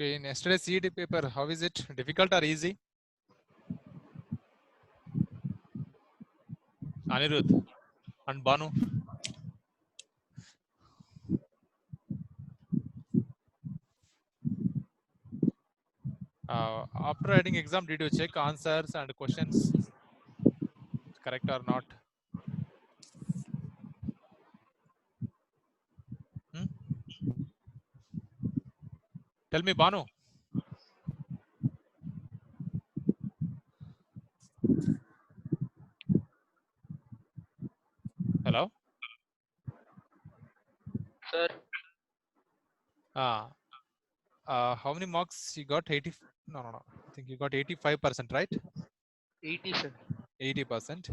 Okay, in yesterday's CET paper, how is it? Difficult or easy? Anirudh and Banu. After writing exam, did you check answers and questions correct or not? Hmm? Tell me, Banu. Hello. Sir, How many marks you got? 80? No, no, no. I think you got 85%, right? 80, sir. 80%.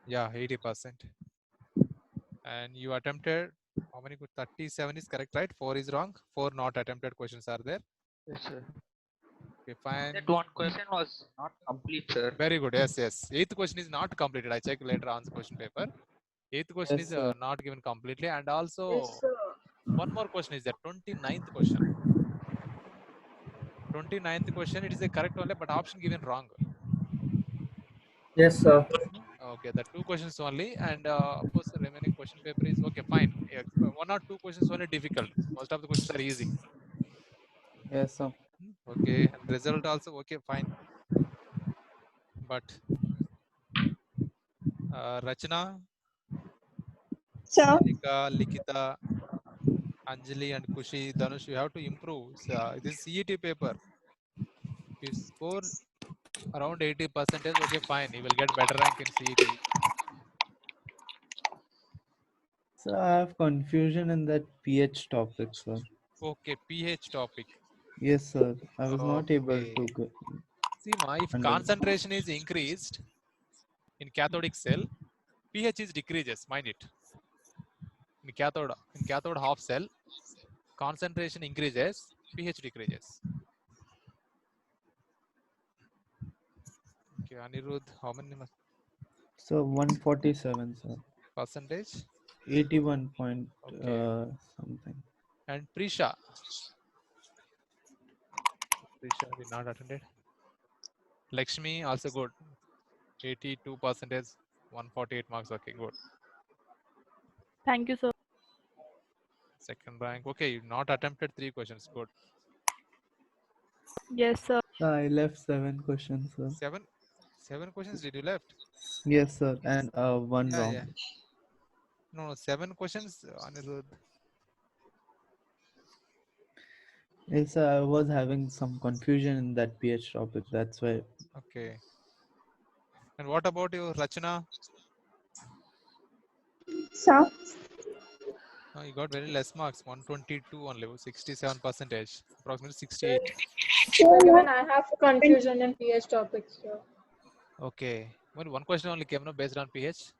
Yeah, 80%. And you attempted how many? 37 is correct, right? 4 is wrong. 4 not attempted questions are there. Yes, sir. Okay, fine. That one question was not complete, sir. Very good. Yes, yes. Eighth question is not completed. I checked later on the question paper. Eighth question Yes, is sir. not given completely. And also, Yes, sir. one more question is there. 29th question. 29th question, it is a correct only, but option given wrong. Yes, sir. Okay, the 2 questions only. And of course, the remaining question paper is okay, fine. Yeah, 1 or 2 questions only difficult. Most of the questions are easy. Yes, sir. Okay, and result also okay, fine. But Rachna, Sir. Sanika, Likita, Anjali and Kushi, Dhanush, you have to improve. This CET paper, if you score around 80%, okay, fine. You will get better rank in CET. So I have confusion in that pH topic, sir. Okay, pH topic. Yes, sir. I was not able Okay. to get. See, if concentration is increased in cathodic cell, pH is decreases, mind it. In cathode half cell, concentration increases, pH decreases. Okay, Anirudh, how many So 147, sir. percentage? 81 point Okay. something. And Prisha did not attended. Lakshmi also good. 82%, 148 marks. Okay, good. Thank you, sir. Second rank. Okay, you not attempted 3 questions. Good. Yes, sir. I left 7 questions, sir. 7 questions did you left? Yes, sir. And one Yeah, wrong. yeah. No, 7 questions, Anirudh. Yes, sir. I was having some confusion in that pH topic. That's why. Okay. And what about you, Rachna? Sir. Oh, you got very less marks, 122 only, 67%, approximately 68. Even I have confusion in pH topics, sir. Okay. Well, one question only came, no, based on pH.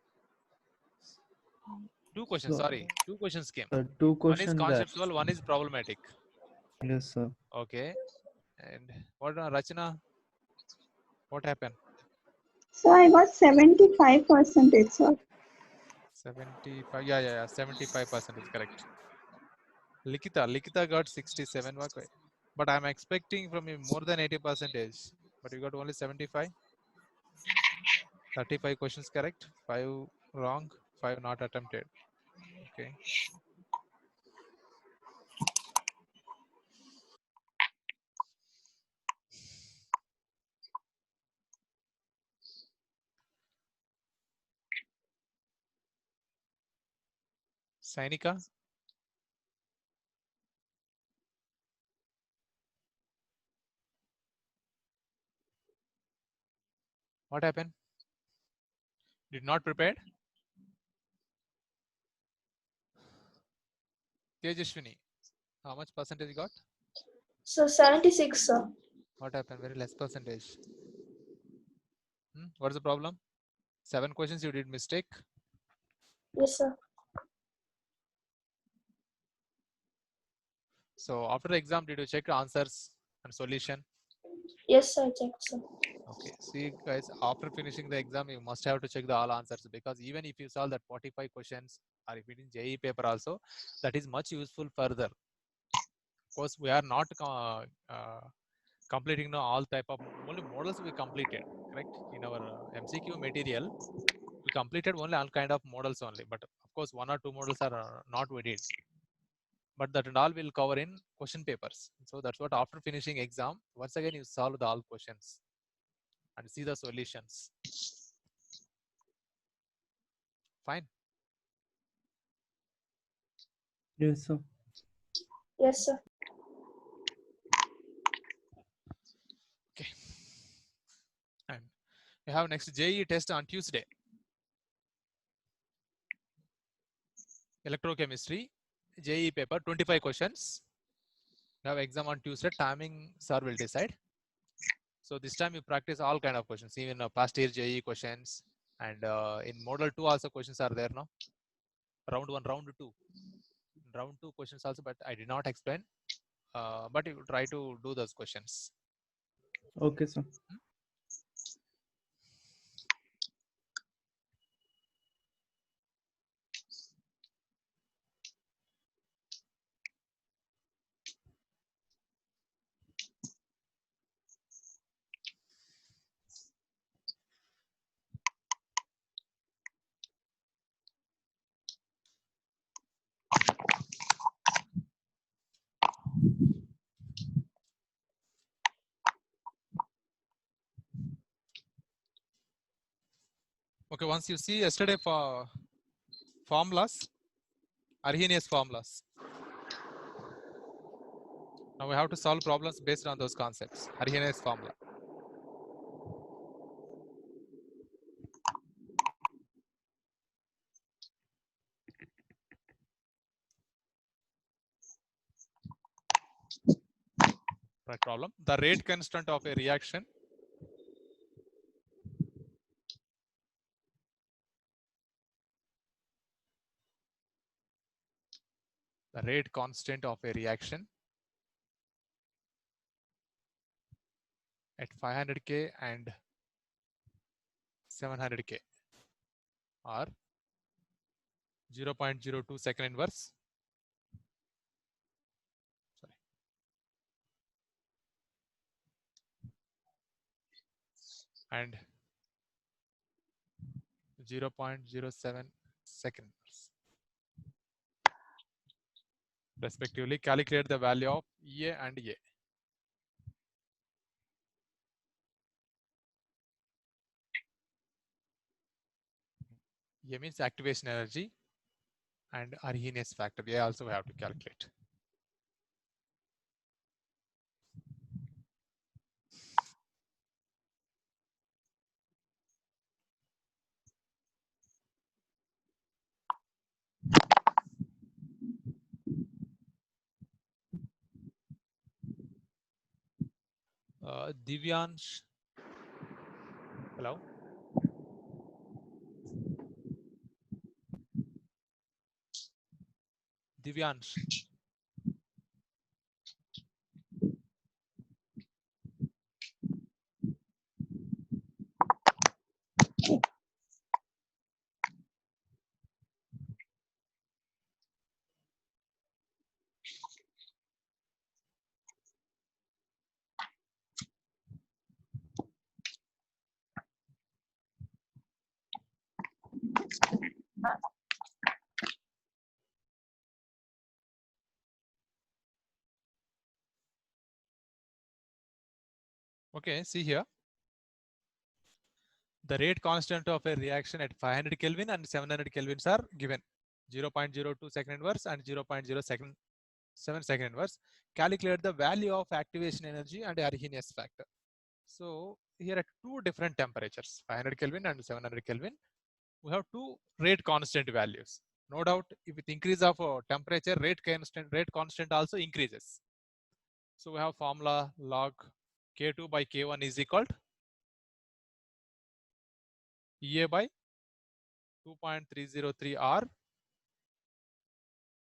2 questions, So, sorry. 2 questions came. 2 One is questions that. conceptual, one is problematic. Yes, sir. Okay. And what, Rachna? What happened? So I got 75%, sir. 75. Yeah. 75% is correct. Likita got 67. But I'm expecting from you more than 80%. But you got only 75. 35 questions correct. 5 wrong. 5 not attempted. Okay. Sainika. What happened? Did not prepared? Tejashwini. How much percentage you got? So 76, sir. What happened? Very less percentage. What is the problem? 7 questions you did mistake. Yes, sir. So after the exam, did you check answers and solution? Yes, I checked, sir. Okay, see guys, after finishing the exam, you must have to check the all answers, because even if you solve that 45 questions, or if it is JEE paper also, that is much useful further. Of course, we are not completing now all type of only models we completed, correct? In our MCQ material, we completed only all kind of models only, but of course 1 or 2 models are not we did. But that and all will cover in question papers. So that's what after finishing exam, once again you solve the all questions and see the solutions. Fine. Yes, sir. Yes, sir. Okay. And we have next JEE test on Tuesday. Electrochemistry, JEE paper, 25 questions. We have exam on Tuesday. Timing sir will decide. So this time you practice all kind of questions, even past year JEE questions, and in model 2 also questions are there now. Round 1, round 2. Round 2 questions also, but I did not explain. But you try to do those questions. Okay, sir. Okay, once you see yesterday for formulas, Arrhenius formulas. Now we have to solve problems based on those concepts. Arrhenius formula. Right problem. The rate constant of a reaction at 500K and 700K are 0.02 second inverse. Sorry. And 0.07 second inverse. Respectively, calculate the value of EA and A. A means activation energy, and Arrhenius factor. A also we have to calculate. Divyansh. Hello. Divyansh. Okay, see here. The rate constant of a reaction at 500 Kelvin and 700 Kelvins are given. 0.02 second inverse and 0.07 second inverse. Calculate the value of activation energy and Arrhenius factor. So here at two different temperatures, 500 Kelvin and 700 Kelvin, we have two rate constant values. No doubt, if with increase of temperature, rate constant also increases. So we have formula log K2 by K1 is equal to EA by 2.303 R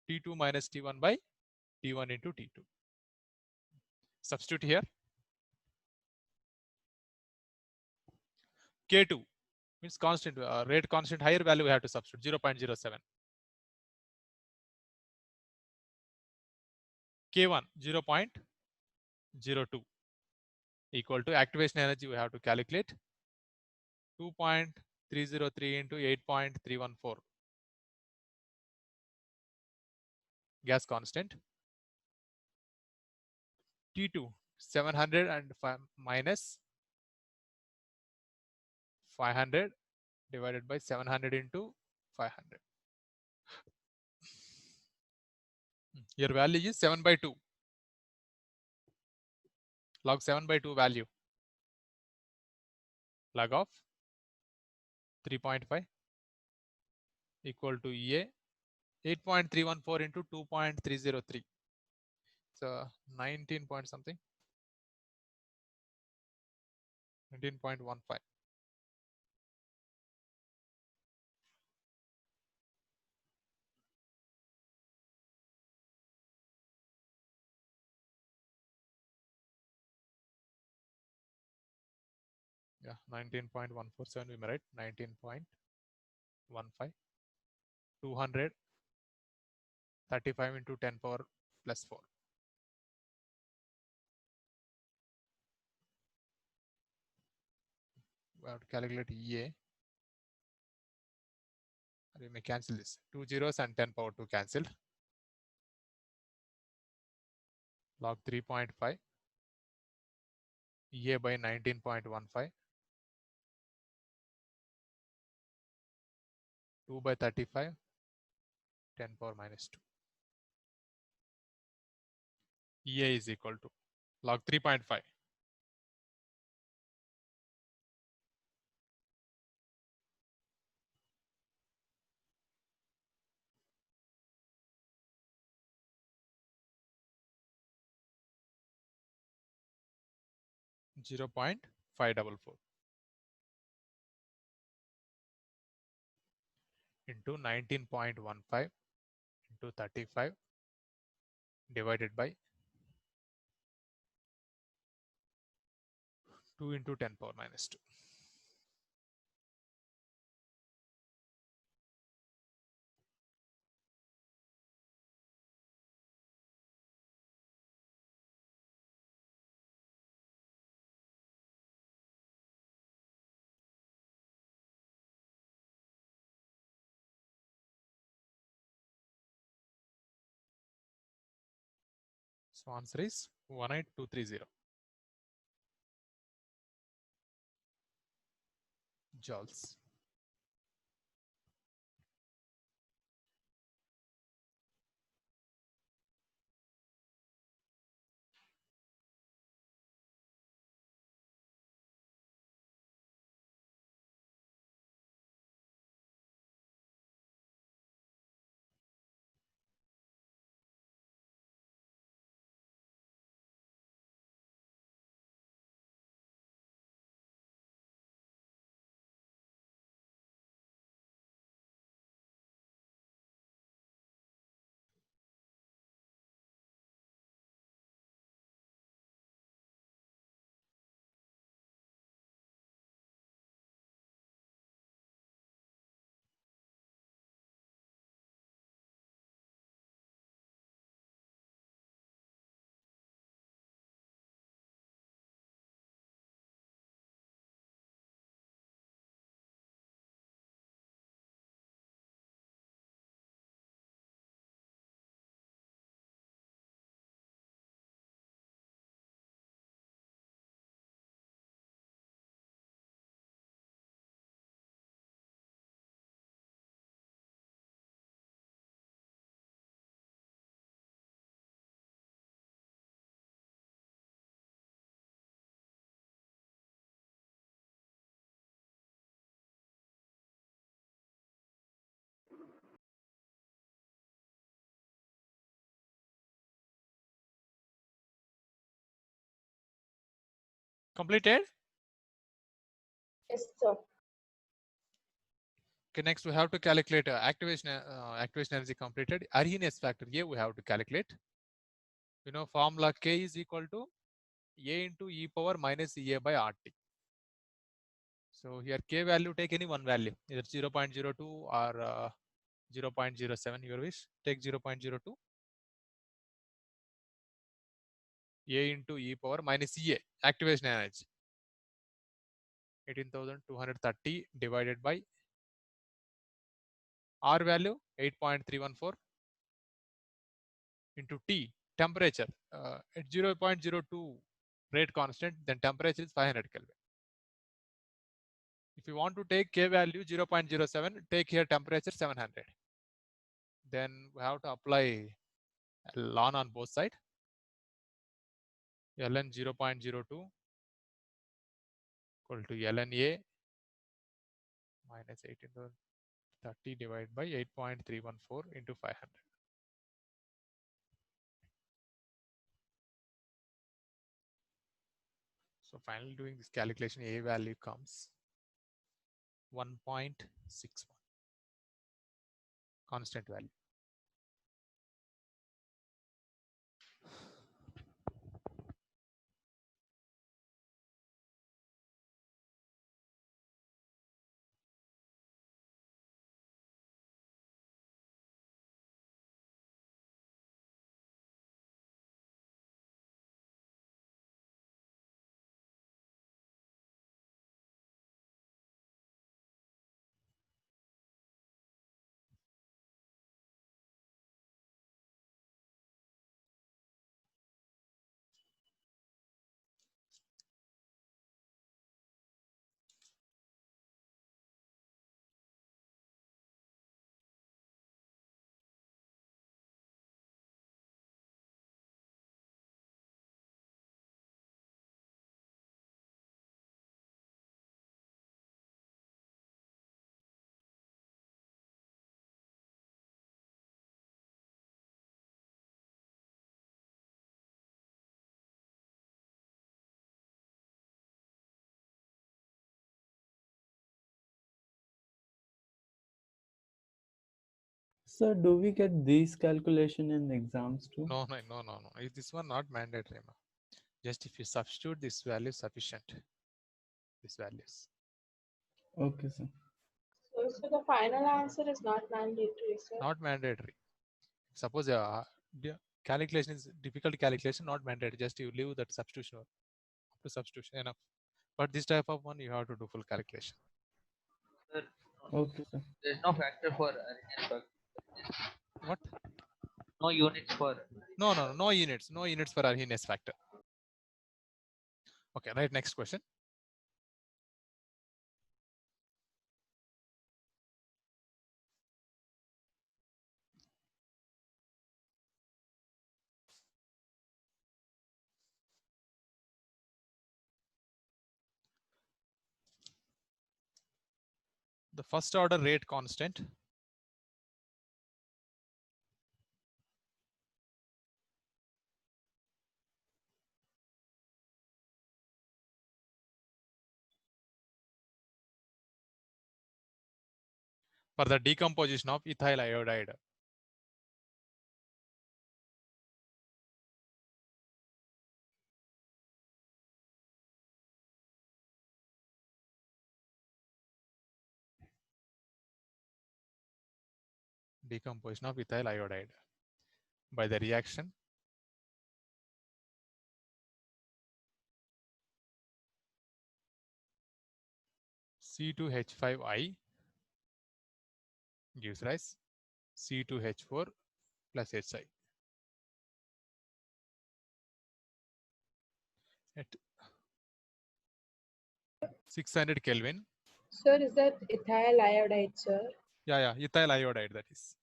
T2 minus T1 by T1 into T2. Substitute here. K2 means constant, rate constant, higher value we have to substitute 0.07. K1 0.02 equal to activation energy we have to calculate 2.303 into 8.314 gas constant. T2 700 and minus 500 divided by 700 into 500. Your value is 7/2. Log 7/2 value. Log of 3.5 equal to EA 8.314 into 2.303. So 19 point something. 19.15. Yeah, 19.147 we may write 19.15. 235 into 10 power plus 4. We have to calculate EA. We may cancel this. 2 zeros and 10 power 2 cancelled. Log 3.5. EA by 19.15. 2 by 35. 10 power minus 2. EA is equal to log 3.5. Zero 0.544 into 19.15 into 35 divided by 2 into 10 power minus 2. So answer is 18230 joules. Completed? Yes, sir. Okay, next we have to calculate activation energy completed. Arrhenius factor A we have to calculate. You know, formula K is equal to A into e power minus EA by RT. So here K value, take any one value, either 0.02 or 0.07, your wish. Take 0.02. A into e power minus EA, activation energy. 18,230 divided by R value 8.314 into T, temperature at 0.02 rate constant, then temperature is 500 Kelvin. If you want to take K value 0.07, take here temperature 700. Then we have to apply ln on both sides. ln 0.02 equal to ln A minus 18,30 divided by 8.314 into 500. So finally doing this calculation, A value comes 1.61, constant value. So do we get these calculation in exams too? No. This one not mandatory. Just if you substitute this value sufficient. These values. Okay, sir. So the final answer is not mandatory, sir. Not mandatory. Suppose calculation is difficult calculation, not mandatory. Just you leave that substitution up to substitution enough. But this type of one you have to do full calculation. Sir, Okay, sir. there's no factor for Arrhenius factor. What? No units for. No units. No units for Arrhenius factor. Okay, right. Next question. The first order rate constant for the decomposition of ethyl iodide. Decomposition of ethyl iodide by the reaction C2H5I gives rise C2H4 plus Hi. At 600 Kelvin. Sir, is that ethyl iodide, sir? Yeah, ethyl iodide, that is.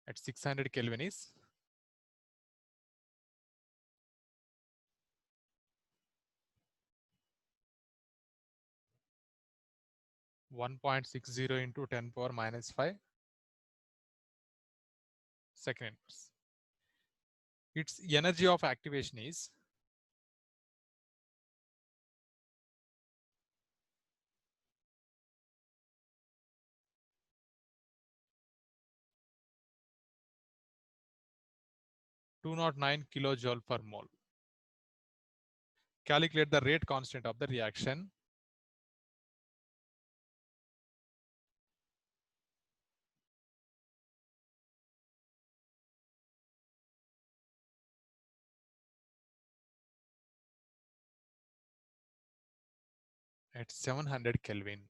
At 600 Kelvin is 1.60 into 10 power minus 5 seconds. Its energy of activation is 209 kilojoule per mole. Calculate the rate constant of the reaction. At 700 Kelvin.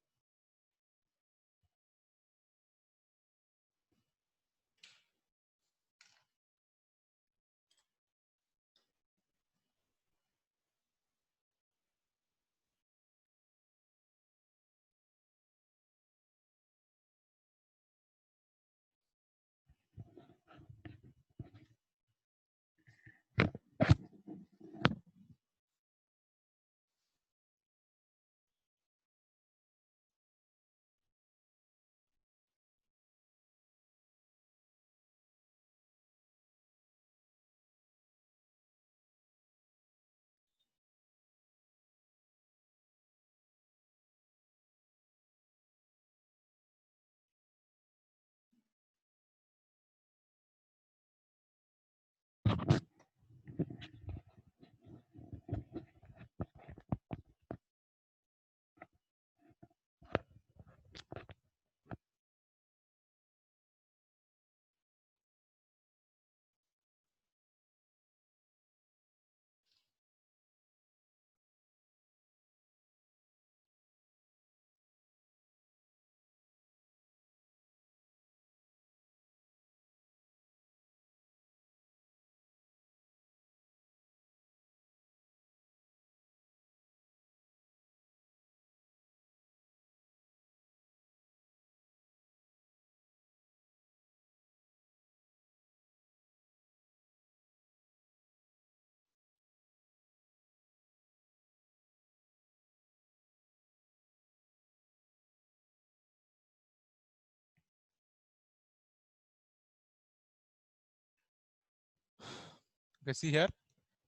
Okay, see here,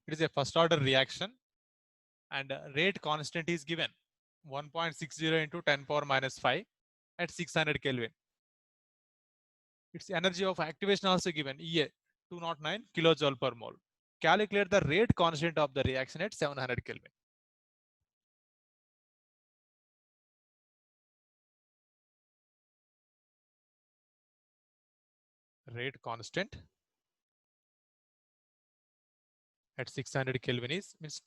it is a first order reaction and rate constant is given 1.60 into 10 power minus 5 at 600 Kelvin. Its energy of activation also given EA 209 kilojoule per mole. Calculate the rate constant of the reaction at 700 Kelvin. Rate constant at 600 Kelvin is means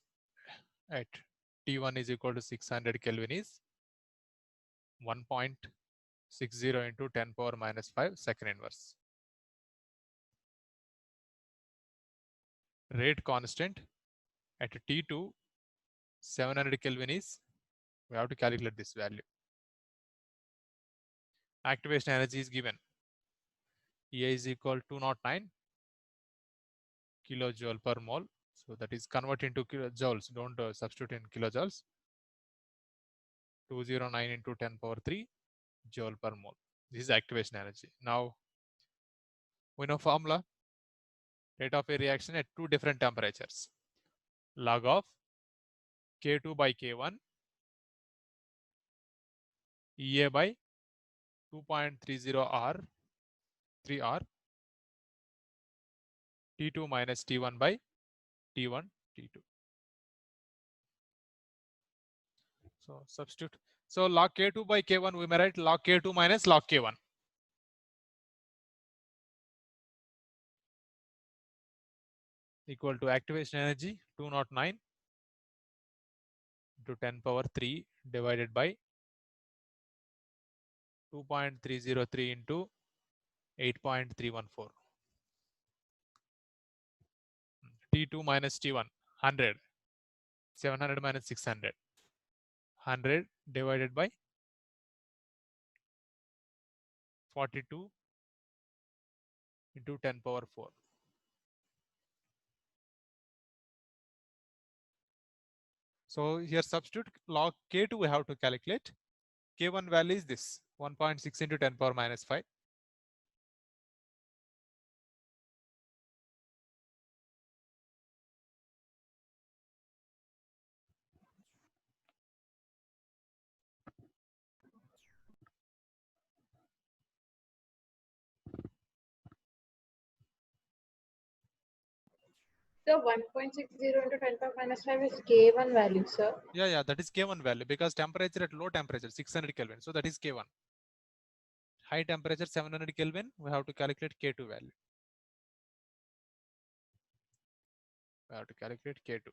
at T1 is equal to 600 Kelvin is 1.60 into 10 power minus 5 second inverse. Rate constant at T2 700 Kelvin is, we have to calculate this value. Activation energy is given. EA is equal to 209 kilojoule per mole. So that is converted into kilojoules. Don't substitute in kilojoules. 209 into 10 power 3 joule per mole. This is activation energy. Now we know formula. Rate of a reaction at two different temperatures. Log of K2 by K1 EA by 2.30 R 3R T2 minus T1 by T1 T2. So substitute. So log K2 by K1 we may write log K2 minus log K1. Equal to activation energy 209 into 10 power 3 divided by 2.303 into 8.314. T2 minus T1 100. 700 minus 600. 100 divided by 42 into 10 power 4. So here substitute log K2 we have to calculate. K1 value is this 1.6 into 10 power minus 5. So 1.60 into 10 power minus 5 is K1 value, sir. Yeah, that is K1 value because temperature at low temperature 600 Kelvin. So that is K1. High temperature 700 Kelvin, we have to calculate K2 value. We have to calculate K2.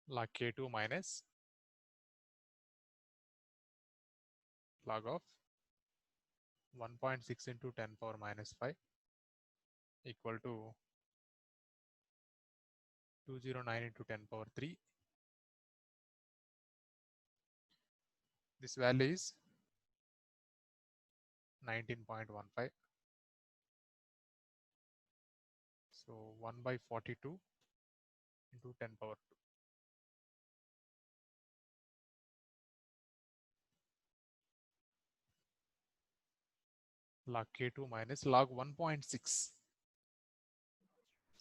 Log K2 minus log of 1.6 into 10 power minus 5 equal to 209 into 10 power 3. This value is 19.15. So 1 by 42 into 10 power 2. Log K2 minus log 1.6.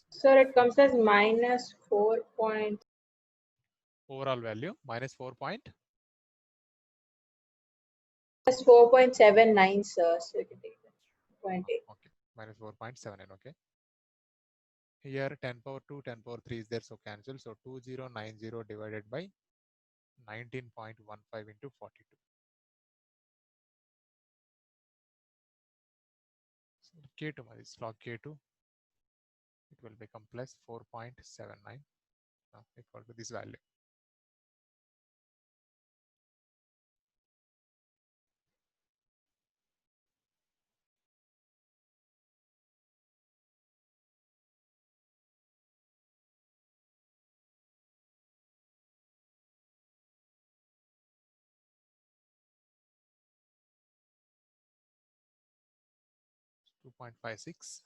Sir, it comes as minus 4 point. Overall value minus 4 point. Plus 4.79, sir. So you can take that. 0.8. Okay, minus 4.79. Okay. Here 10 power 2, 10 power 3 is there, so cancel. So 2090 divided by 19.15 into 42. So K2 is log K2. It will become plus 4.79 equal to this value. It's 2.56.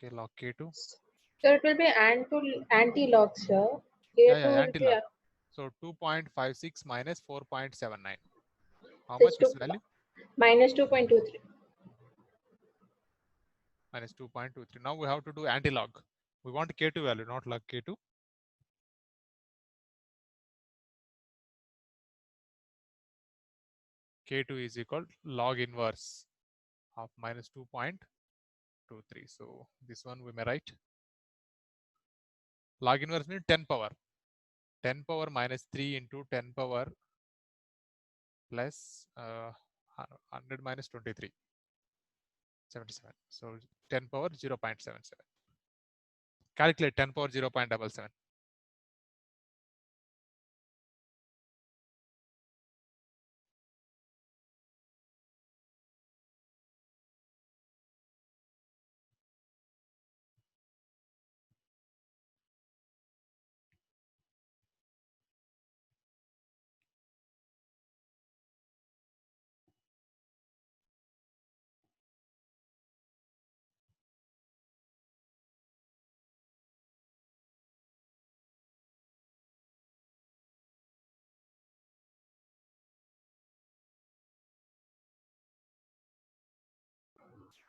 Okay, log K2. So it will be anti-log, sir. Yeah, K2 will anti-log. be So 2.56 minus 4.79. How it's much this value? minus 2.23. Minus 2.23. Now we have to do anti-log. We want K2 value, not log K2. K2 is equal to log inverse of minus 2.23. So this one we may write. Log inverse means 10 power. 10 power minus 3 into 10 power plus 100 minus 23. 77. So 10 power 0.77. Calculate 10 power 0.77.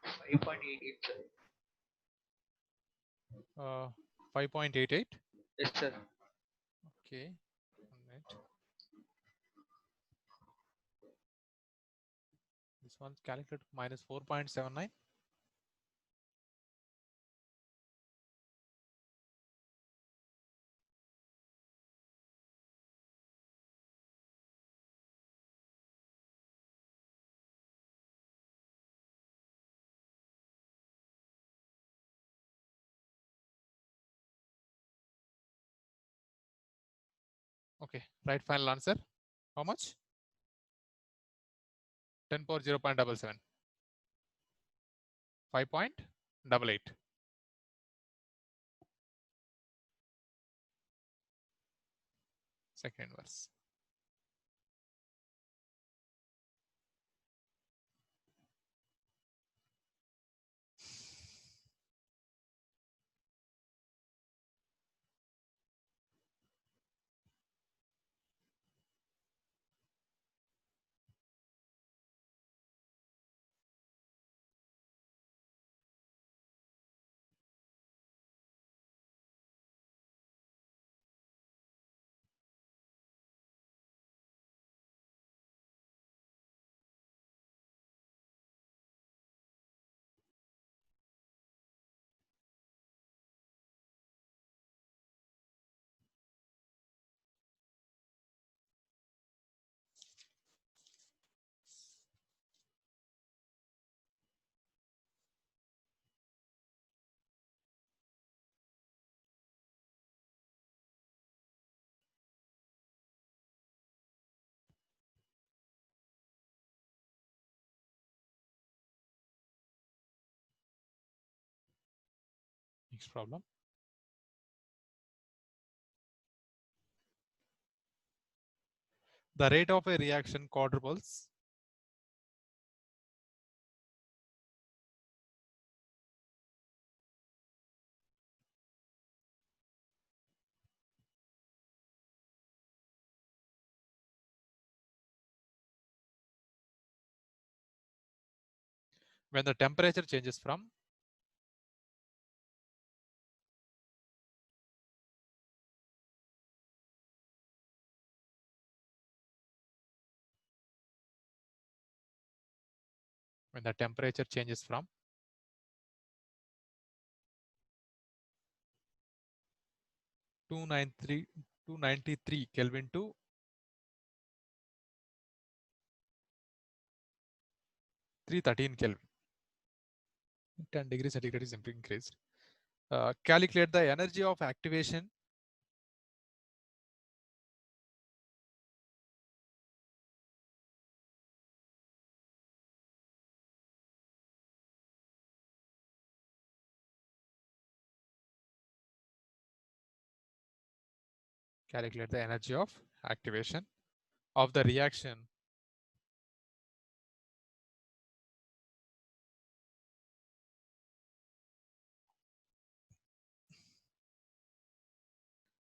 Five point eight eight, sir. 5.88. Yes, sir. Okay. 1 minute. This one's calculated minus 4.79. Okay, right final answer. How much? 10 power 0.77. 5.88. Second inverse. Next problem. The rate of a reaction quadruples when the temperature changes from when the temperature changes from 293 Kelvin to 313 Kelvin. 10 degrees centigrade is increased. Calculate the energy of activation calculate the energy of activation of the reaction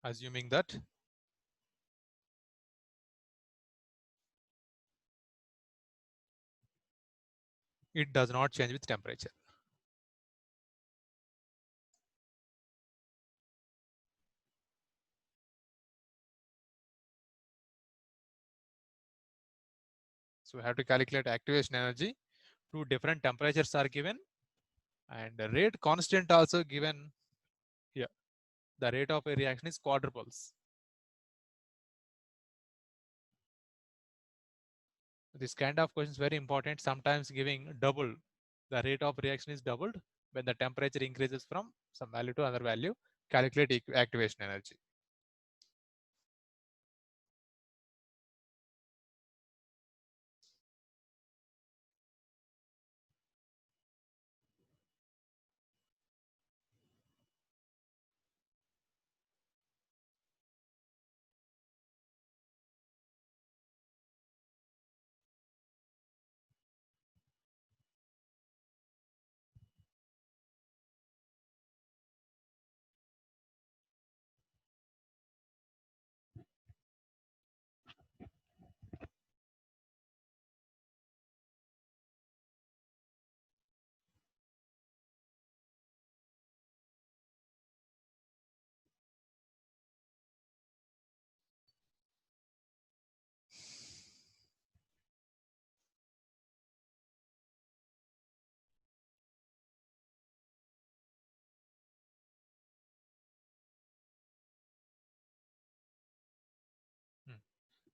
assuming that it does not change with temperature. So we have to calculate activation energy. Two different temperatures are given and the rate constant also given here. The rate of a reaction is quadruples. This kind of question is very important. Sometimes giving double, the rate of reaction is doubled when the temperature increases from some value to another value. Calculate activation energy.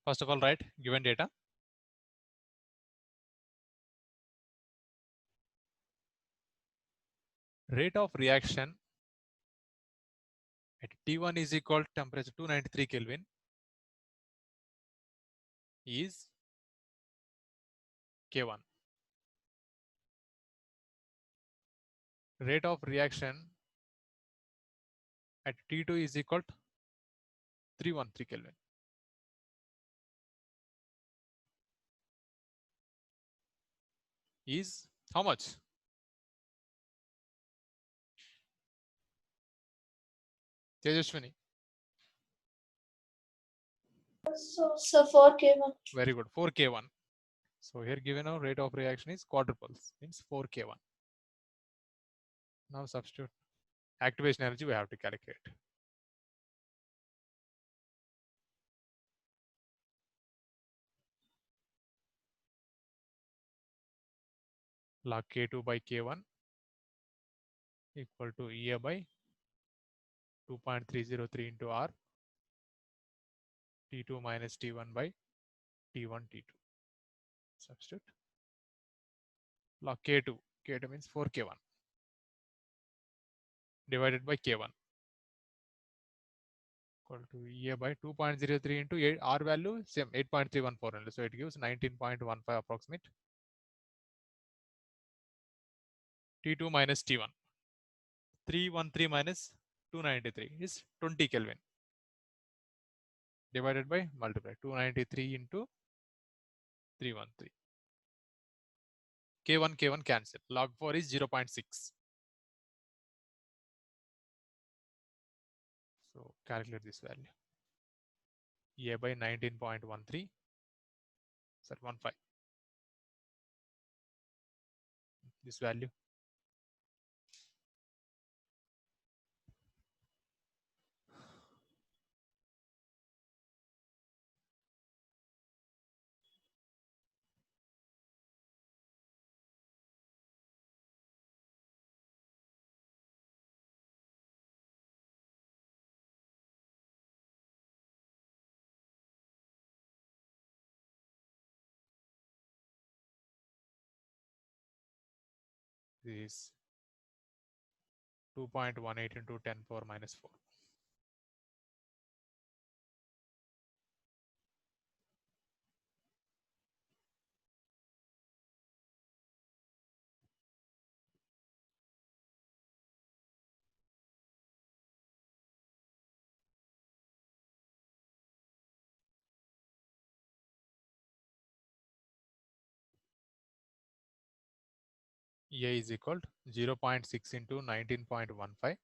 First of all, write given data. Rate of reaction at T1 is equal to temperature 293 Kelvin is K1. Rate of reaction at T2 is equal to 313 Kelvin. Is how much? Tejashwini. So 4K1. Very good. 4K1. So here given our rate of reaction is quadruples, means 4K1. Now substitute activation energy we have to calculate. Log K2 by K1 equal to EA by 2.303 into R T2 minus T1 by T1 T2. Substitute. Log K2. K2 means 4K1 divided by K1 equal to EA by 2.03 into 8, R value same 8.314 only. So it gives 19.15 approximate. T2 minus T1. 313 minus 293 is 20 Kelvin. Divided by multiply 293 into 313. K1 cancel. Log 4 is 0.6. So calculate this value. A by 19.13. Sorry, 15. This value. This is 2.18 into 10 power minus 4. A is equal to 0.6 into 19.15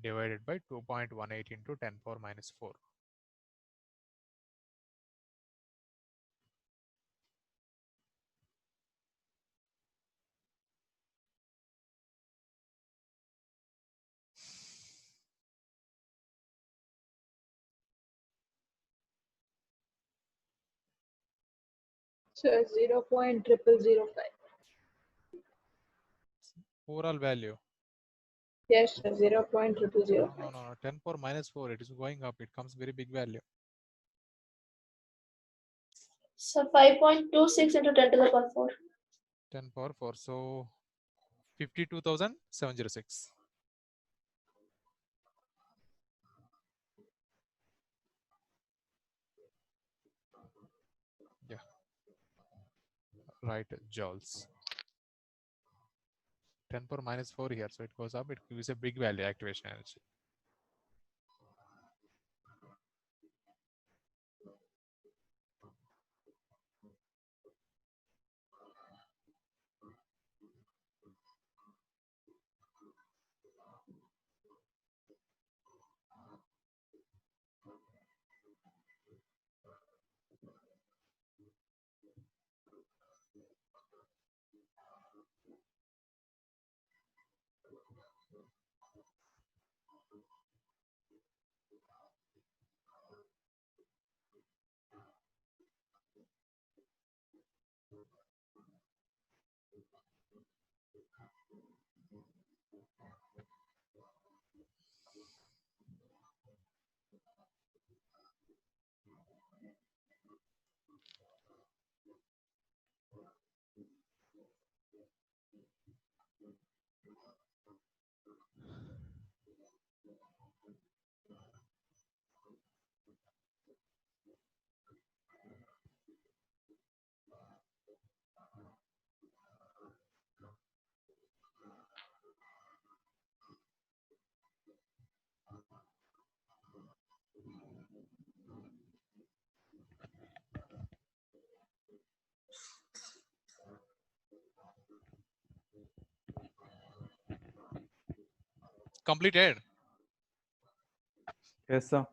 divided by 2.18 into 10 power minus 4. So 0.0005. Overall value. Yes, sir, 0.0005. No. 10 power minus 4. It is going up. It comes very big value. So 5.26 into 10 to the power 4. 10 power 4. So 52,706. Yeah. Right. Joules. 10 power minus 4 here. So it goes up. It gives a big value activation energy. Completed. Yes, sir.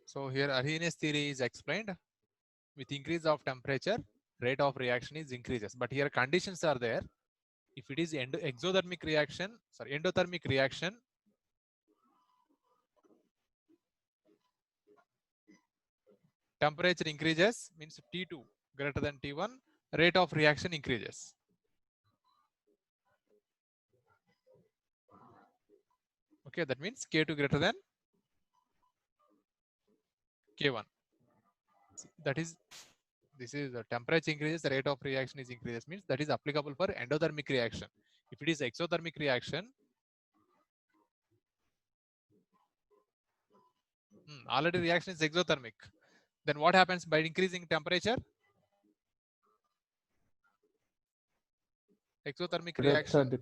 So here Arrhenius theory is explained. With increase of temperature, rate of reaction is increases. But here conditions are there. If it is endothermic reaction, temperature increases, means T2 greater than T1, rate of reaction increases. Okay, that means K2 greater than K1. That is, this is the temperature increases, the rate of reaction is increases, means that is applicable for endothermic reaction. If it is exothermic reaction, already reaction is exothermic. Then what happens by increasing temperature? Exothermic reaction,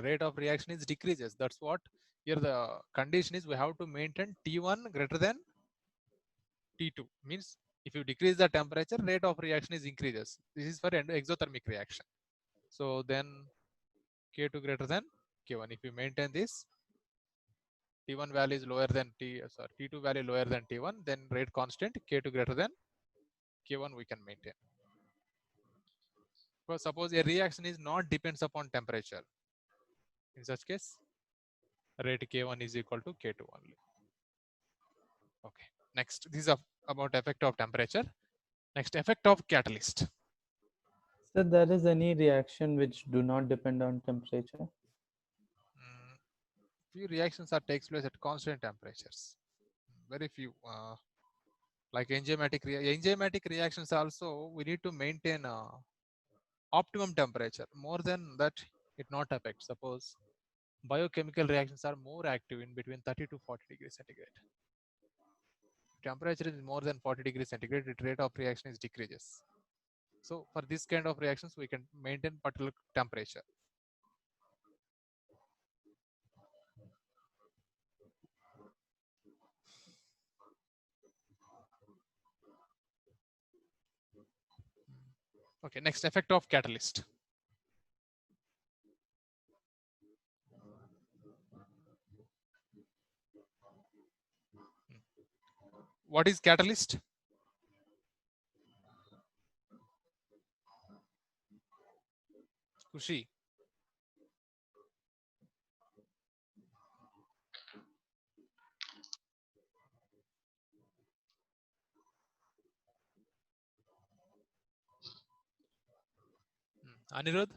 rate of reaction is decreases. That's what here the condition is. We have to maintain T1 greater than T2. Means if you decrease the temperature, rate of reaction is increases. This is for exothermic reaction. So then K2 greater than K1. If you maintain this, T1 value is lower than T2 value lower than T1, then rate constant K2 greater than K1 we can maintain. But suppose a reaction is not depends upon temperature. In such case, rate K1 is equal to K2 only. Okay. Next, this is about effect of temperature. Next, effect of catalyst. So there is any reaction which do not depend on temperature? Few reactions are takes place at constant temperatures. Very few. Like enzymatic reactions also, we need to maintain optimum temperature. More than that, it not affects. Suppose biochemical reactions are more active in between 30 to 40 degrees centigrade. Temperature is more than 40 degrees centigrade, the rate of reaction is decreases. So for this kind of reactions, we can maintain particular temperature. Okay, next, effect of catalyst. What is catalyst? Kushi. Anirudh?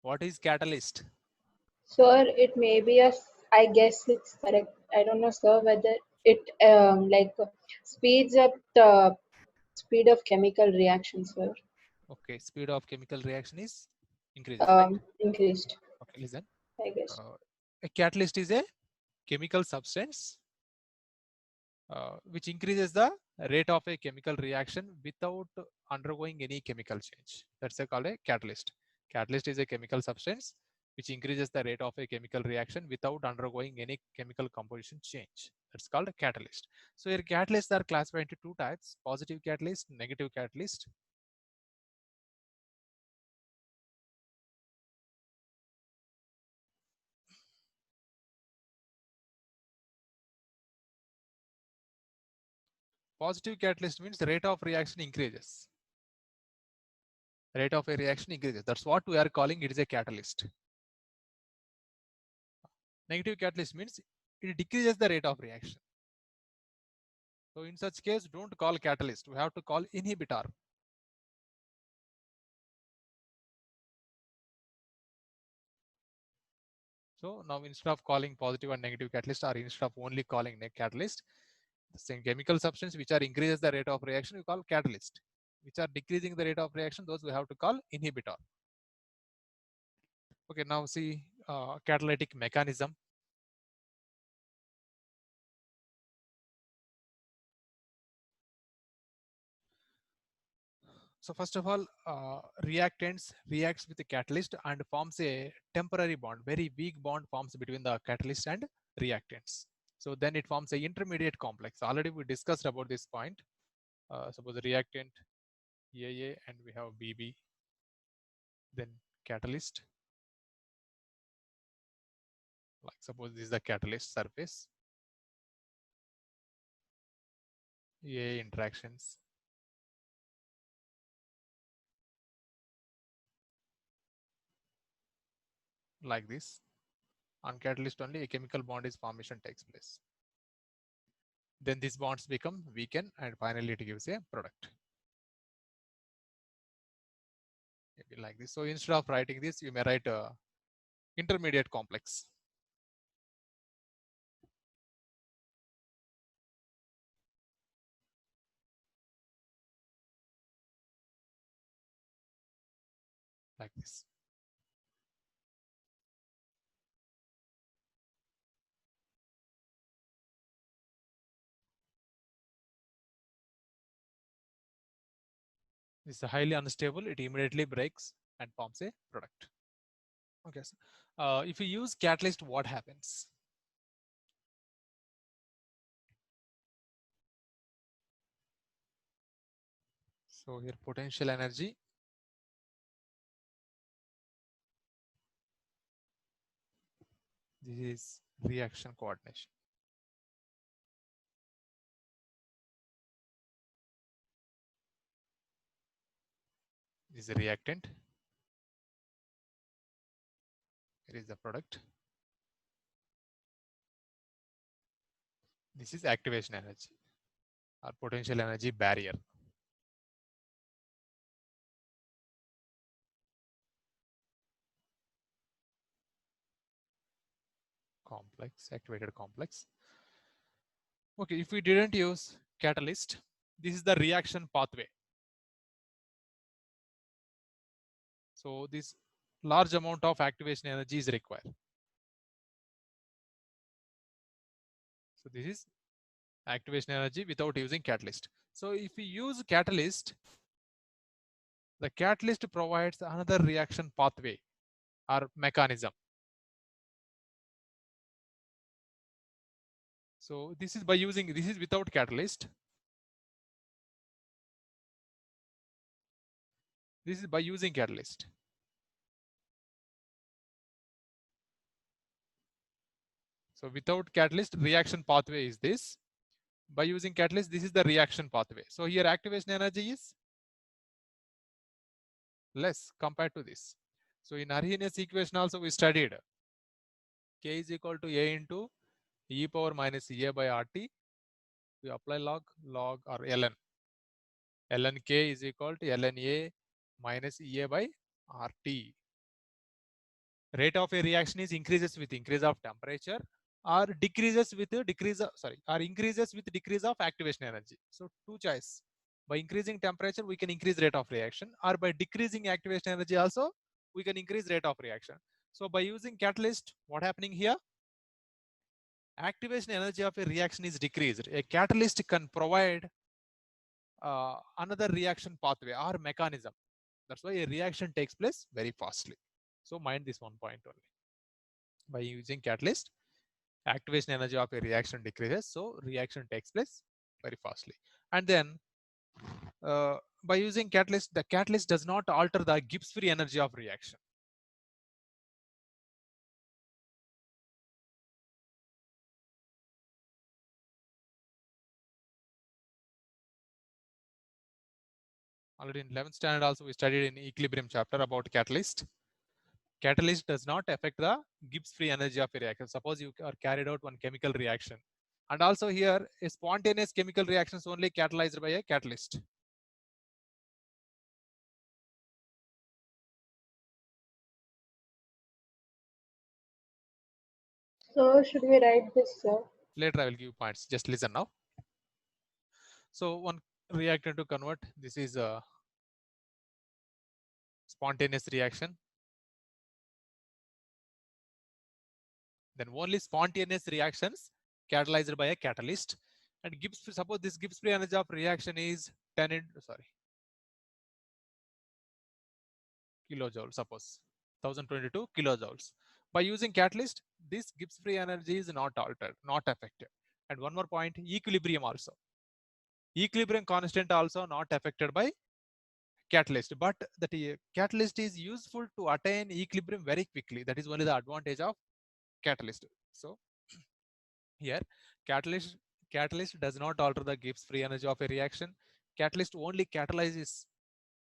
What is catalyst? Sir, it may be I guess it's correct. I don't know, sir, whether it speeds up the speed of chemical reactions, sir. Okay, speed of chemical reaction is increases, right? Increased, Okay, listen. I guess. A catalyst is a chemical substance which increases the rate of a chemical reaction without undergoing any chemical change. That's called a catalyst. Catalyst is a chemical substance which increases the rate of a chemical reaction without undergoing any chemical composition change. That's called a catalyst. So here catalysts are classified into two types: positive catalyst, negative catalyst. Positive catalyst means the rate of reaction increases. Rate of a reaction increases. That's what we are calling it is a catalyst. Negative catalyst means it decreases the rate of reaction. So in such case, don't call catalyst. We have to call inhibitor. So now instead of calling positive and negative catalyst, or instead of only calling catalyst, the same chemical substance which are increases the rate of reaction, we call catalyst. Which are decreasing the rate of reaction, those we have to call inhibitor. Okay, now see catalytic mechanism. So first of all, reactants reacts with the catalyst and forms a temporary bond, very weak bond forms between the catalyst and reactants. So then it forms a intermediate complex. Already we discussed about this point. Suppose the reactant AA and we have BB, then catalyst. Like suppose this is the catalyst surface. AA interactions. Like this. On catalyst only a chemical bond is formation takes place. Then these bonds become weaken and finally it gives a product. Maybe like this. So instead of writing this, you may write a intermediate complex. Like this. This is highly unstable. It immediately breaks and forms a product. Okay. So, if you use catalyst, what happens? So here potential energy. This is reaction coordination. This is a reactant. Here is the product. This is activation energy or potential energy barrier. Complex, activated complex. Okay, if we didn't use catalyst, this is the reaction pathway. So this large amount of activation energy is required. So this is activation energy without using catalyst. So if we use catalyst, the catalyst provides another reaction pathway or mechanism. So this is by using, this is without catalyst. This is by using catalyst. So without catalyst, reaction pathway is this. By using catalyst, this is the reaction pathway. So here activation energy is less compared to this. So in Arrhenius equation also we studied K is equal to A into e power minus A by RT. We apply log or ln. ln K is equal to ln A minus EA by RT. Rate of a reaction is increases with increase of temperature or decreases with decrease of, or increases with decrease of activation energy. So two choice. By increasing temperature, we can increase rate of reaction, or by decreasing activation energy also, we can increase rate of reaction. So by using catalyst, what happening here? Activation energy of a reaction is decreased. A catalyst can provide another reaction pathway or mechanism. That's why a reaction takes place very fastly. So mind this one point only. By using catalyst, activation energy of a reaction decreases, so reaction takes place very fastly. And then by using catalyst, the catalyst does not alter the Gibbs free energy of reaction. Already in 11th standard also we studied in equilibrium chapter about catalyst. Catalyst does not affect the Gibbs free energy of a reaction. Suppose you are carried out one chemical reaction, and also here a spontaneous chemical reaction is only catalyzed by a catalyst. So should we write this, sir? Later I will give you points. Just listen now. So one reactant to convert. This is a spontaneous reaction. Then only spontaneous reactions catalyzed by a catalyst. And Gibbs, suppose this Gibbs free energy of reaction is 10 into, kilojoules, suppose 1022 kilojoules. By using catalyst, this Gibbs free energy is not altered, not affected. And one more point, equilibrium also. Equilibrium constant also not affected by catalyst, but that catalyst is useful to attain equilibrium very quickly. That is only the advantage of catalyst. So here, catalyst does not alter the Gibbs free energy of a reaction. Catalyst only catalyzes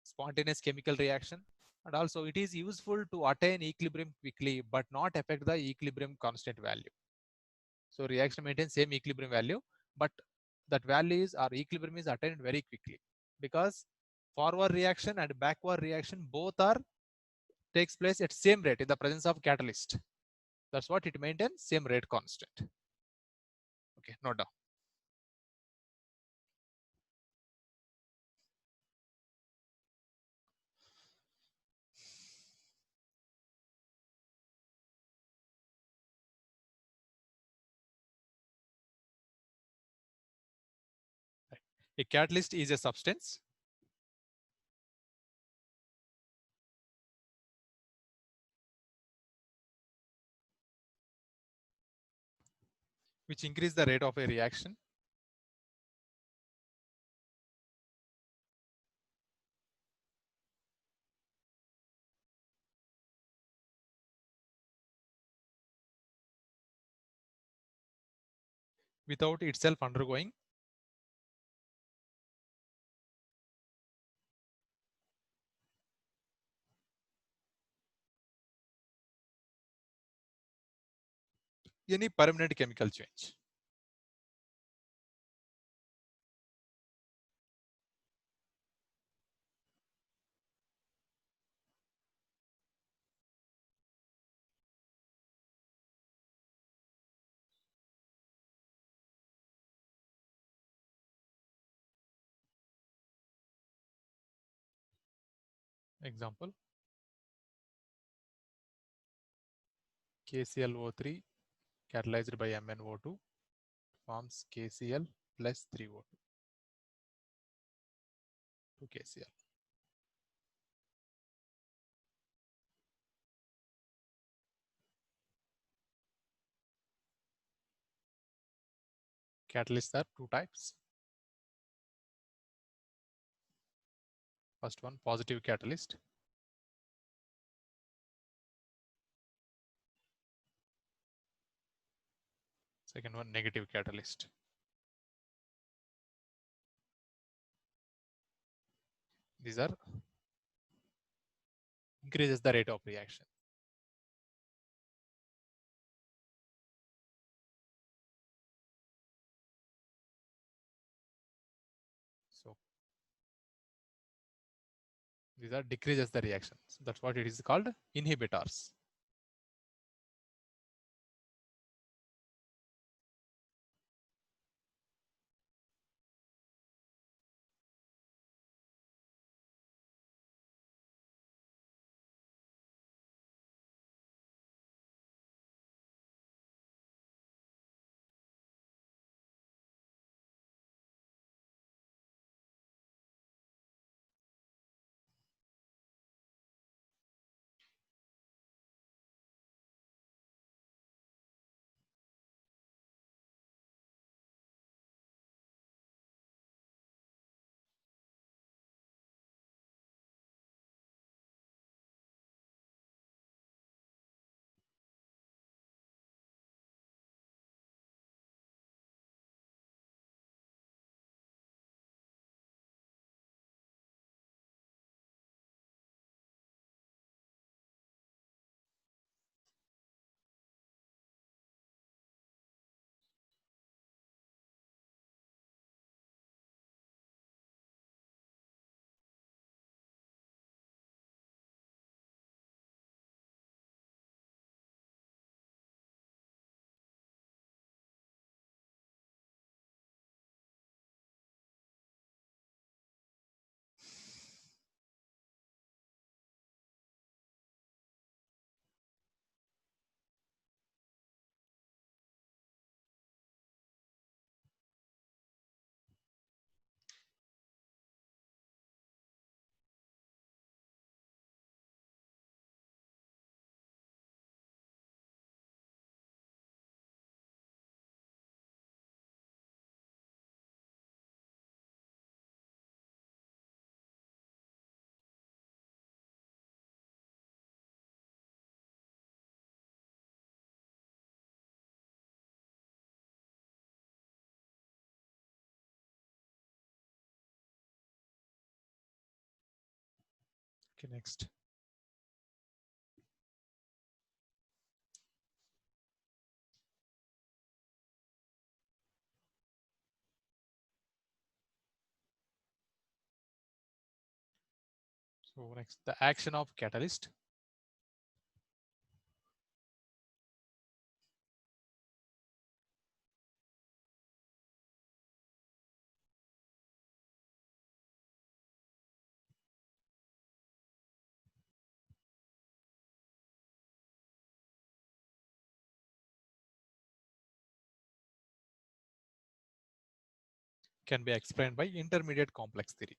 spontaneous chemical reaction, and also it is useful to attain equilibrium quickly but not affect the equilibrium constant value. So reaction maintains same equilibrium value, but that value is or equilibrium is attained very quickly, because forward reaction and backward reaction both are takes place at same rate in the presence of catalyst. That's what it maintains same rate constant. Okay, note down. A catalyst is a substance which increase the rate of a reaction without itself undergoing any permanent chemical change. Example, KClO3 catalyzed by MnO2 forms KCl plus 3O2 to KCl. Catalysts are two types. First one, positive catalyst. Second one, negative catalyst. These are increases the rate of reaction. So these are decreases the reactions. That's what it is called, inhibitors. Okay, next. So next, the action of catalyst. Can be explained by intermediate complex theory.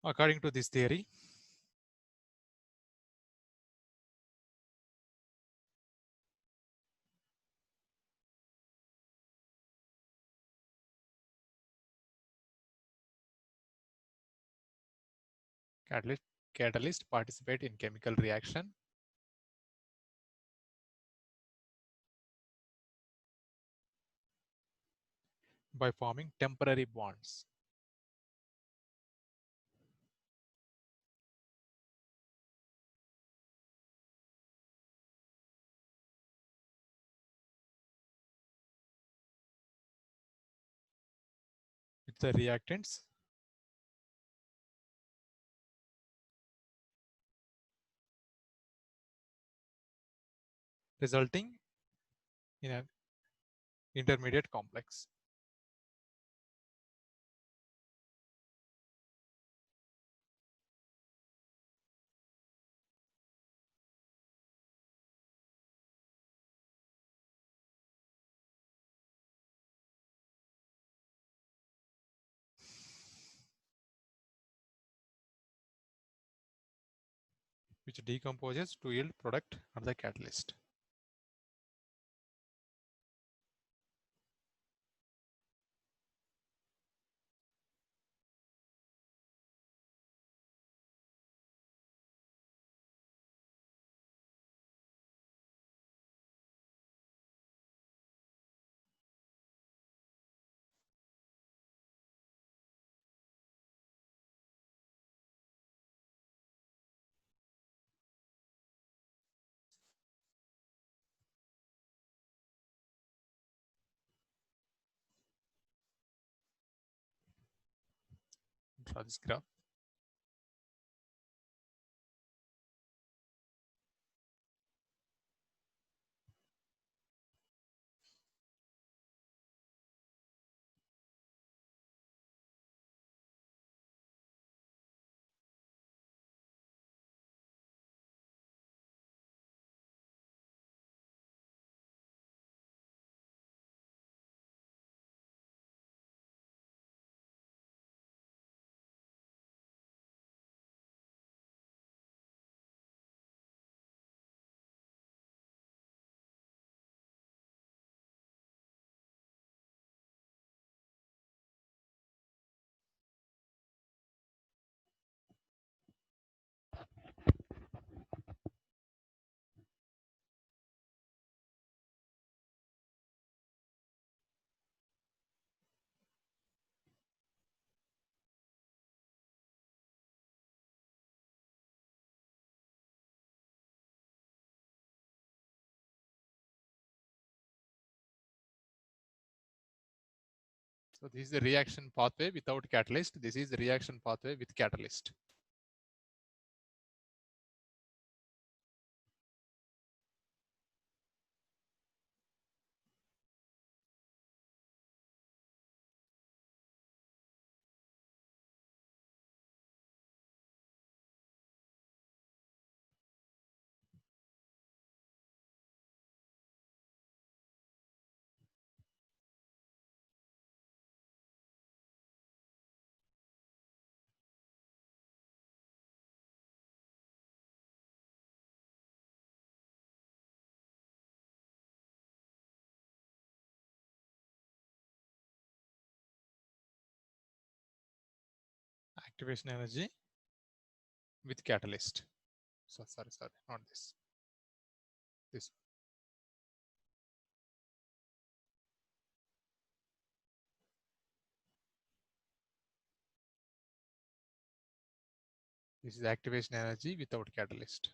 According to this theory, catalyst participate in chemical reaction by forming temporary bonds. With the reactants resulting in an intermediate complex. Which decomposes to yield product of the catalyst. Draw this graph. So this is the reaction pathway without catalyst. This is the reaction pathway with catalyst. activation energy with catalyst. So sorry, not this. This. This is activation energy without catalyst.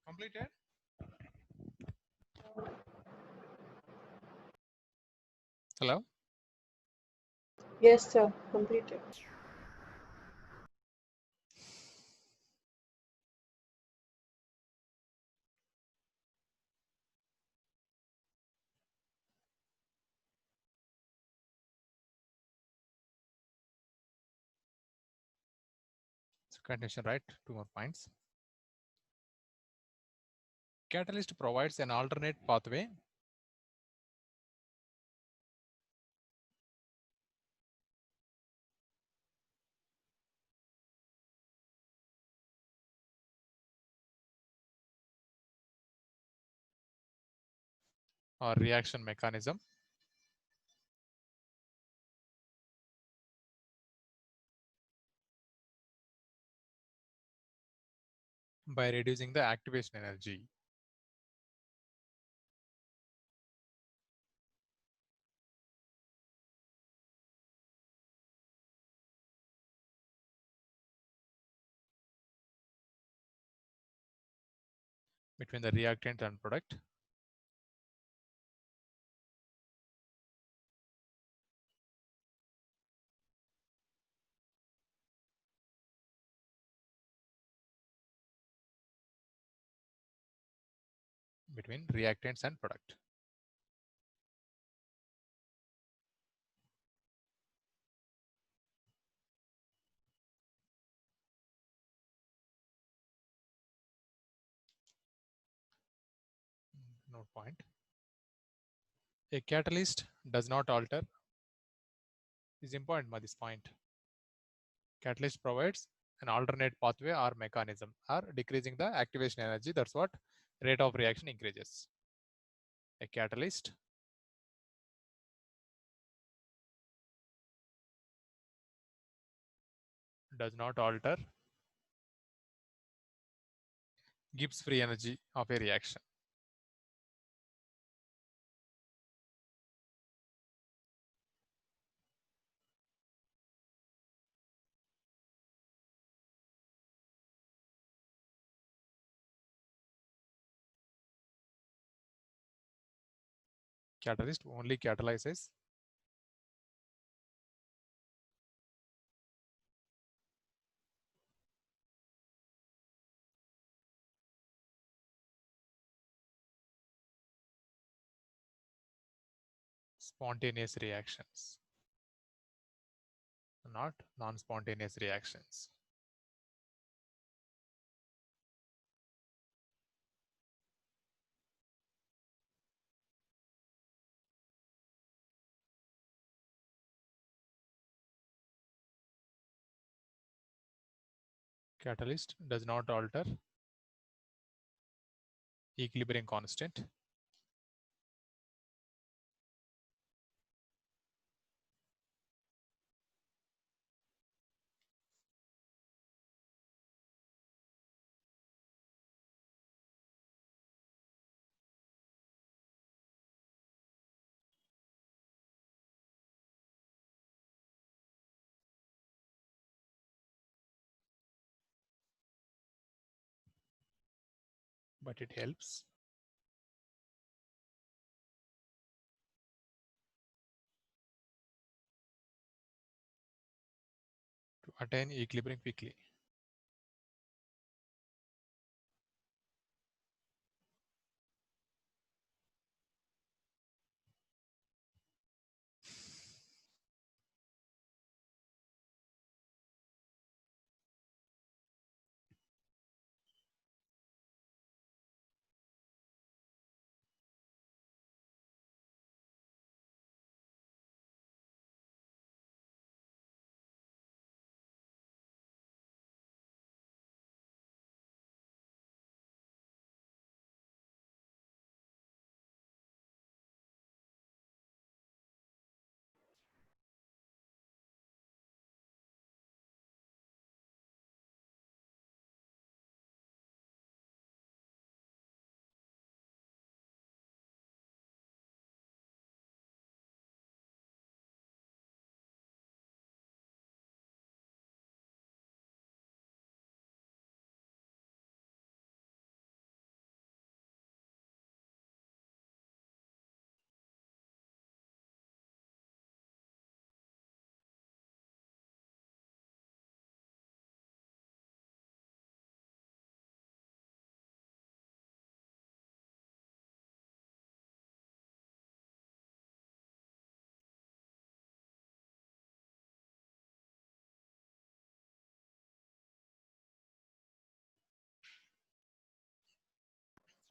Completed? Hello? Yes, sir. Completed. So continuation, right? 2 more points. Catalyst provides an alternate pathway or reaction mechanism by reducing the activation energy. Between the reactant and product. Between reactants and product. No point. A catalyst does not alter. Is important by this point. Catalyst provides an alternate pathway or mechanism or decreasing the activation energy. That's what rate of reaction increases. A catalyst does not alter Gibbs free energy of a reaction. Catalyst only catalyzes spontaneous reactions, not non-spontaneous reactions. Catalyst does not alter equilibrium constant. But it helps to attain equilibrium quickly.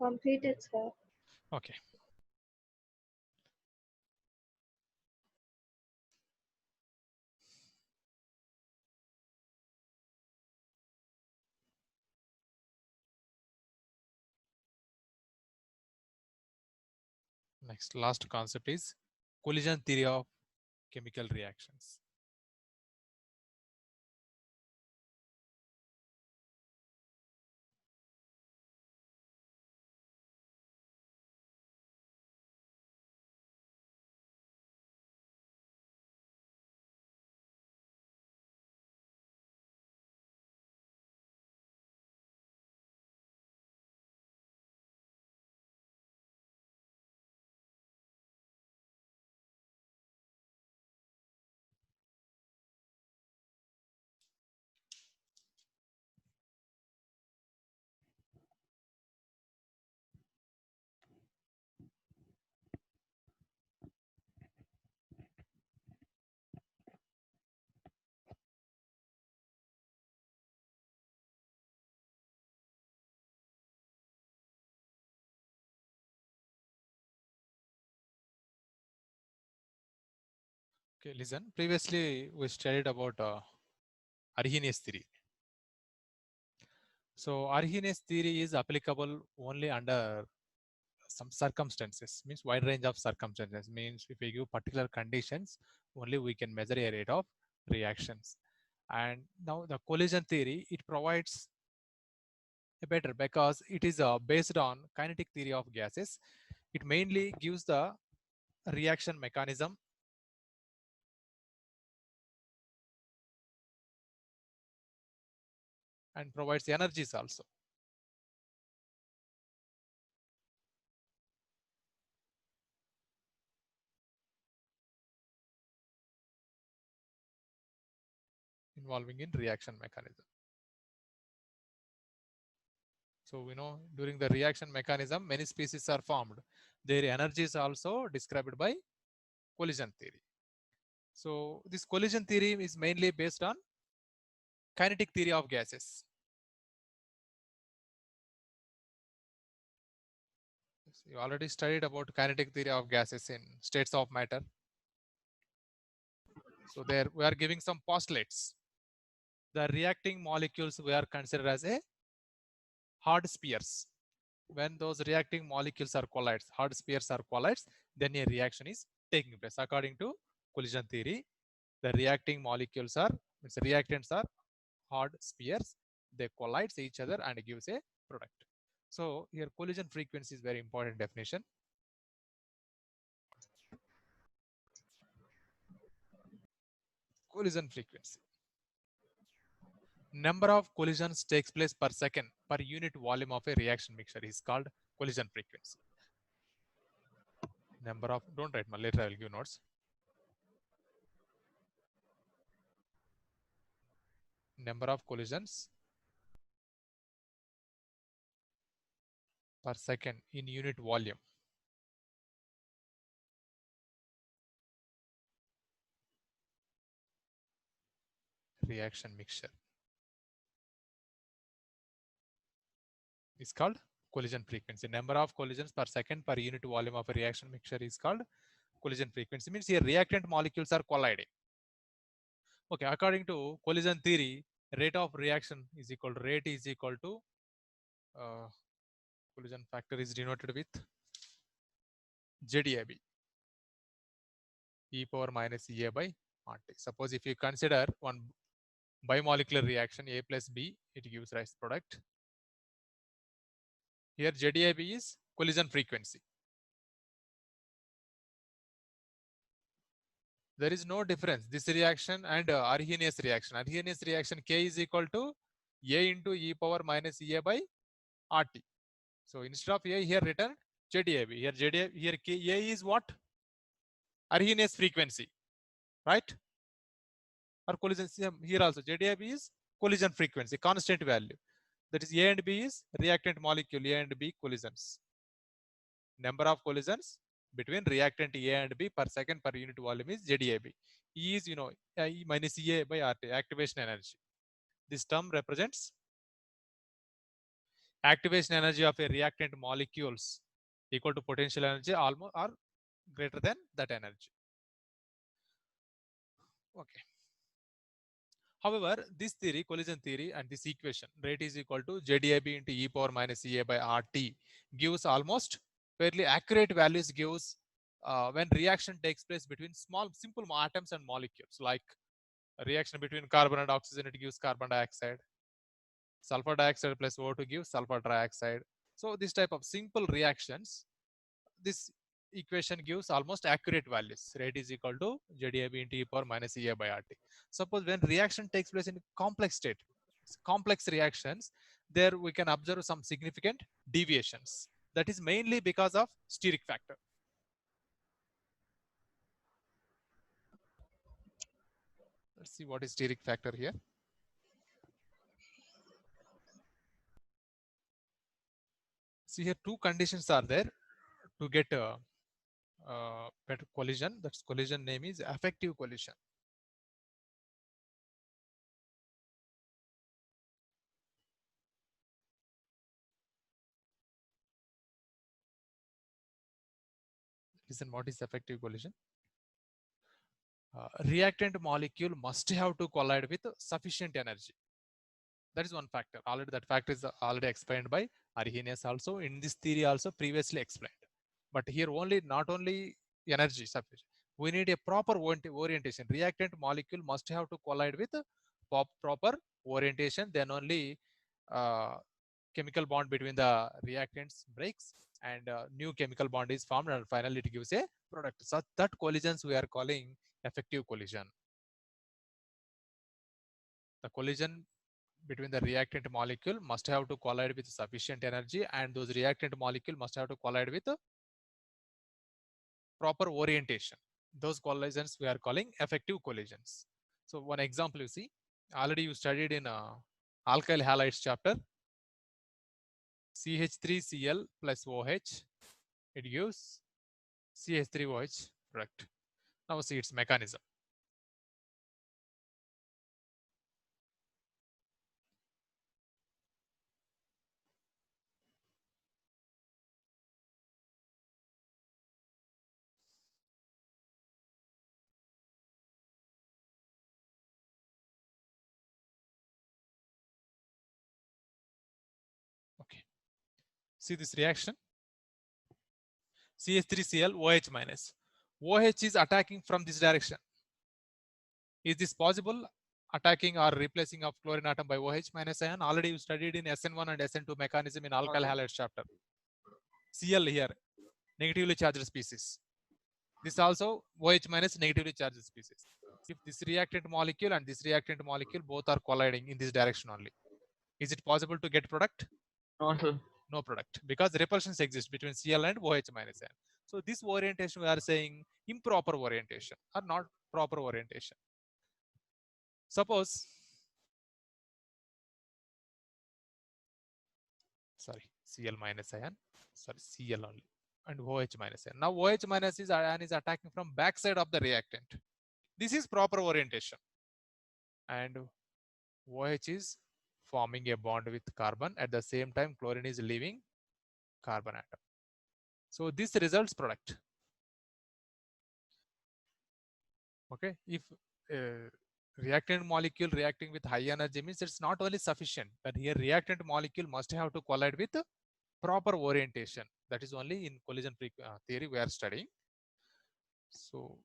Completed, sir. Okay. Next, last concept is collision theory of chemical reactions. Okay, listen. Previously, we studied about Arrhenius theory. So Arrhenius theory is applicable only under some circumstances, means wide range of circumstances, means if we give particular conditions, only we can measure a rate of reactions. And now the collision theory, it provides a better because it is based on kinetic theory of gases. It mainly gives the reaction mechanism and provides energies also. Involving in reaction mechanism. So we know during the reaction mechanism, many species are formed. Their energy is also described by collision theory. So this collision theory is mainly based on kinetic theory of gases. You already studied about kinetic theory of gases in states of matter. So there we are giving some postulates. The reacting molecules we are considered as a hard spheres. When those reacting molecules are collides, hard spheres are collides, then a reaction is taking place. According to collision theory, the reacting molecules are, means reactants are hard spheres. They collide each other and gives a product. So here collision frequency is very important definition. Collision frequency. Number of collisions takes place per second per unit volume of a reaction mixture is called collision frequency. Number of, don't write, later I will give notes. Number of collisions per second in unit volume. Reaction mixture is called collision frequency. Number of collisions per second per unit volume of a reaction mixture is called collision frequency. Means here reactant molecules are colliding. Okay, according to collision theory, rate of reaction is equal to collision factor is denoted with JDAB, e power minus EA by RT. Suppose if you consider one bimolecular reaction A plus B, it gives rise to product. Here JDAB is collision frequency. There is no difference. This reaction and Arrhenius reaction. Arrhenius reaction K is equal to A into e power minus EA by RT. So instead of A here written JDAB. Here JDAB, here K, A is what? Arrhenius frequency, right? Or collision, here also JDAB is collision frequency, constant value. That is A and B is reactant molecule, A and B collisions. Number of collisions between reactant A and B per second per unit volume is JDAB. E is, E minus EA by RT, activation energy. This term represents activation energy of a reactant molecules equal to potential energy almost or greater than that energy. Okay. However, this theory, collision theory, and this equation, rate is equal to JDAB into e power minus EA by RT, gives almost fairly accurate values, gives when reaction takes place between small, simple atoms and molecules, like a reaction between carbon and oxygen, it gives carbon dioxide. Sulfur dioxide plus O2 gives sulfur dioxide. So this type of simple reactions, this equation gives almost accurate values. Rate is equal to JDAB into e power minus EA by RT. Suppose when reaction takes place in complex state, complex reactions, there we can observe some significant deviations. That is mainly because of steric factor. Let's see what is steric factor here. See here, two conditions are there to get a better collision. That's collision name is affective collision. Listen, what is affective collision? Reactant molecule must have to collide with sufficient energy. That is one factor. Already that factor is already explained by Arrhenius also. In this theory also previously explained. But here only, not only energy sufficient. We need a proper orientation. Reactant molecule must have to collide with proper orientation. Then only chemical bond between the reactants breaks and new chemical bond is formed, and finally it gives a product. So that collisions we are calling effective collision. The collision between the reactant molecule must have to collide with sufficient energy, and those reactant molecule must have to collide with proper orientation. Those collisions we are calling effective collisions. So one example you see, already you studied in alkyl halides chapter. CH3Cl plus OH, it gives CH3OH product. Now see its mechanism. Okay. See this reaction. CH3Cl OH minus. OH is attacking from this direction. Is this possible? Attacking or replacing of chlorine atom by OH minus ion? Already you studied in SN1 and SN2 mechanism in alkyl halides chapter. Cl here, negatively charged species. This also OH minus negatively charged species. If this reactant molecule and this reactant molecule both are colliding in this direction only, is it possible to get product? No, sir. No product, because repulsions exist between Cl and OH minus ion. So this orientation we are saying improper orientation or not proper orientation. Suppose, sorry, Cl minus ion, sorry, Cl only, and OH minus ion. Now OH minus ion is attacking from backside of the reactant. This is proper orientation. And OH is forming a bond with carbon. At the same time, chlorine is leaving carbon atom. So this results product. Okay, if reactant molecule reacting with high energy means it's not only sufficient, but here reactant molecule must have to collide with proper orientation. That is only in collision theory we are studying. So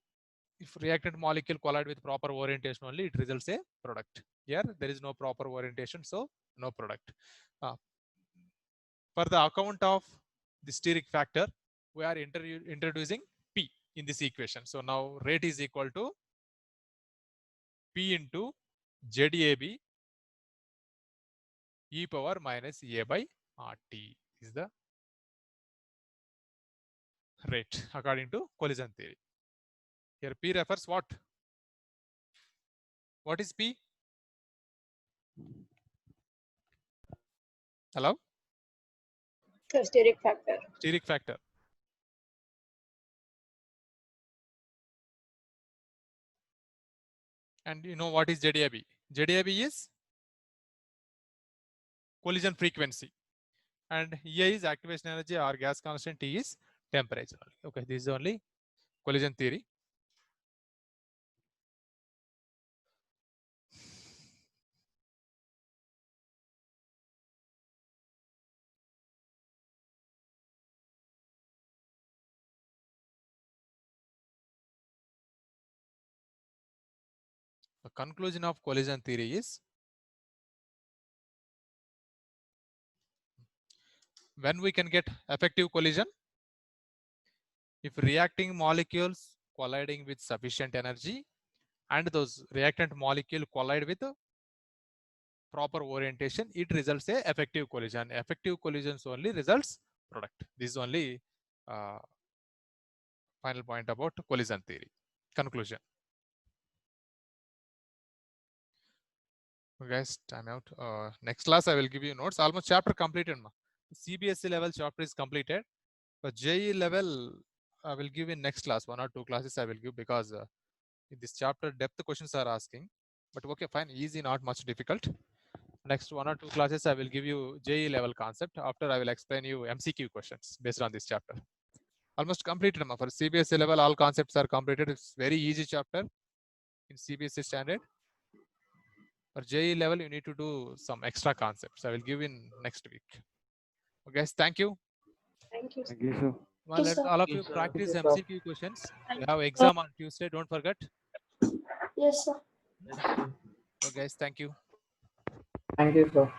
if reactant molecule collide with proper orientation only, it results a product. Here there is no proper orientation, so no product. For the account of the steric factor, we are introducing P in this equation. So now rate is equal to P into ZAB e power minus A by RT is the rate according to collision theory. Here P refers what? What is P? Hello? The steric factor. Steric factor. And you know what is ZAB? ZAB is collision frequency. And A is activation energy or gas constant, T is temperature. Okay, this is only collision theory. The conclusion of collision theory is when we can get effective collision, if reacting molecules colliding with sufficient energy and those reactant molecule collide with proper orientation, it results a effective collision. Effective collisions only results product. This is only final point about collision theory. Conclusion. Guys, time out. Next class I will give you notes. Almost chapter completed. CBSE level chapter is completed. But JE level I will give in next class. 1 or 2 classes I will give, because in this chapter depth questions are asking. But okay, fine, easy, not much difficult. Next 1 or 2 classes I will give you JE level concept. After I will explain you MCQ questions based on this chapter. Almost completed. For CBSE level, all concepts are completed. It's very easy chapter in CBSE standard. For JE level, you need to do some extra concepts. I will give in next week. Okay, guys, thank you. Thank you. Thank you, sir. Well, let sir. all of Thank you you, sir. practice Thank you, sir. MCQ questions. You have exam on Tuesday. Don't forget. Yes, sir. Yes, sir. Okay, guys, thank you. Thank you, sir.